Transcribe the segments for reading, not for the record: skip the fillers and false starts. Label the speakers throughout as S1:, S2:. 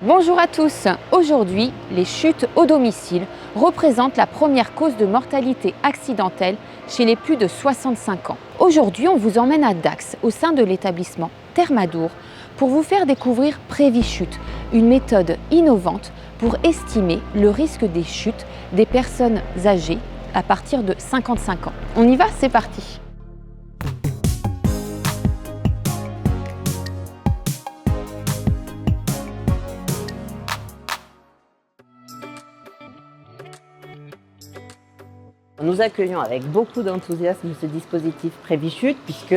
S1: Bonjour à tous. Aujourd'hui, les chutes au domicile représentent la première cause de mortalité accidentelle chez les plus de 65 ans. Aujourd'hui, on vous emmène à Dax, au sein de l'établissement Thermadour, pour vous faire découvrir Prévichute, une méthode innovante pour estimer le risque des chutes des personnes âgées à partir de 55 ans. On y va, c'est parti.
S2: Nous accueillons avec beaucoup d'enthousiasme ce dispositif Prévichute puisque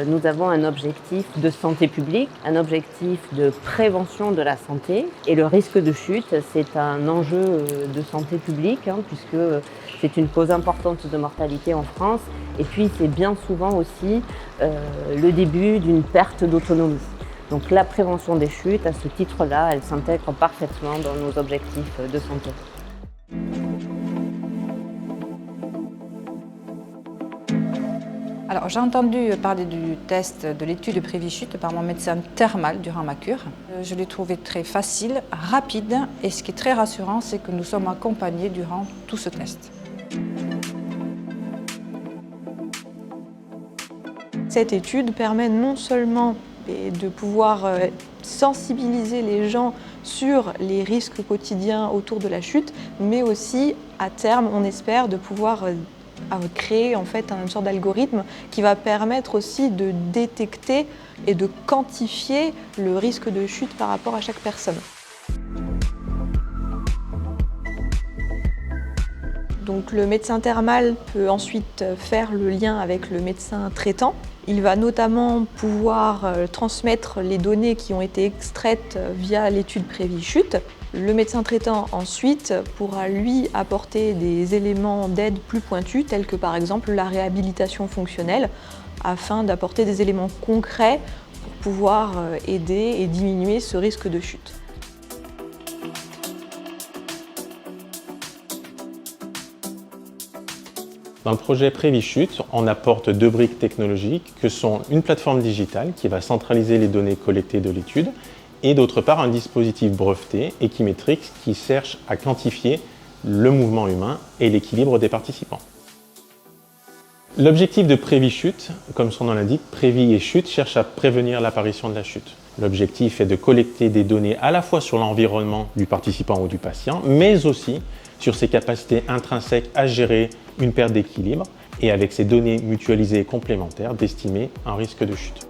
S2: nous avons un objectif de santé publique, un objectif de prévention de la santé. Et le risque de chute, c'est un enjeu de santé publique puisque c'est une cause importante de mortalité en France. Et puis c'est bien souvent aussi le début d'une perte d'autonomie. Donc la prévention des chutes, à ce titre-là, elle s'intègre parfaitement dans nos objectifs de santé.
S3: Alors, j'ai entendu parler du test de l'étude de Prévichute par mon médecin thermal durant ma cure. Je l'ai trouvé très facile, rapide et ce qui est très rassurant, c'est que nous sommes accompagnés durant tout ce test.
S4: Cette étude permet non seulement de pouvoir sensibiliser les gens sur les risques quotidiens autour de la chute, mais aussi, à terme, on espère de pouvoir créer en fait une sorte d'algorithme qui va permettre aussi de détecter et de quantifier le risque de chute par rapport à chaque personne. Donc le médecin thermal peut ensuite faire le lien avec le médecin traitant. Il va notamment pouvoir transmettre les données qui ont été extraites via l'étude Prévichute. Le médecin traitant ensuite pourra lui apporter des éléments d'aide plus pointus tels que par exemple la réhabilitation fonctionnelle afin d'apporter des éléments concrets pour pouvoir aider et diminuer ce risque de chute.
S5: Dans le projet Prévichute, on apporte deux briques technologiques que sont une plateforme digitale qui va centraliser les données collectées de l'étude et d'autre part un dispositif breveté Equimetrix qui cherche à quantifier le mouvement humain et l'équilibre des participants. L'objectif de Prévichute, comme son nom l'indique, Prévi et Chute, cherche à prévenir l'apparition de la chute. L'objectif est de collecter des données à la fois sur l'environnement du participant ou du patient, mais aussi sur ses capacités intrinsèques à gérer une perte d'équilibre et avec ces données mutualisées et complémentaires d'estimer un risque de chute.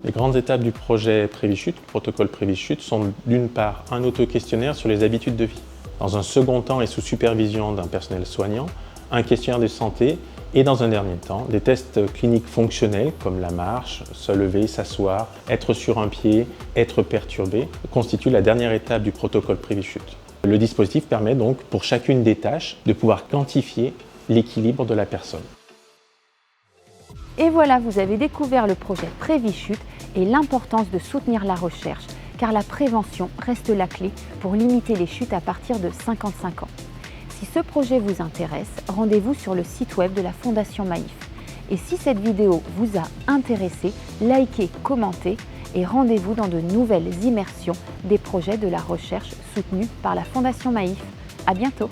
S5: Les grandes étapes du projet Prévichute, le protocole Prévichute, sont d'une part un auto-questionnaire sur les habitudes de vie. Dans un second temps et sous supervision d'un personnel soignant, un questionnaire de santé et dans un dernier temps, des tests cliniques fonctionnels comme la marche, se lever, s'asseoir, être sur un pied, être perturbé, constituent la dernière étape du protocole Prévichute. Le dispositif permet donc pour chacune des tâches de pouvoir quantifier l'équilibre de la personne.
S1: Et voilà, vous avez découvert le projet Prévichute et l'importance de soutenir la recherche, car la prévention reste la clé pour limiter les chutes à partir de 55 ans. Si ce projet vous intéresse, rendez-vous sur le site web de la Fondation Maïf. Et si cette vidéo vous a intéressé, likez, commentez et rendez-vous dans de nouvelles immersions des projets de la recherche soutenus par la Fondation Maïf. À bientôt!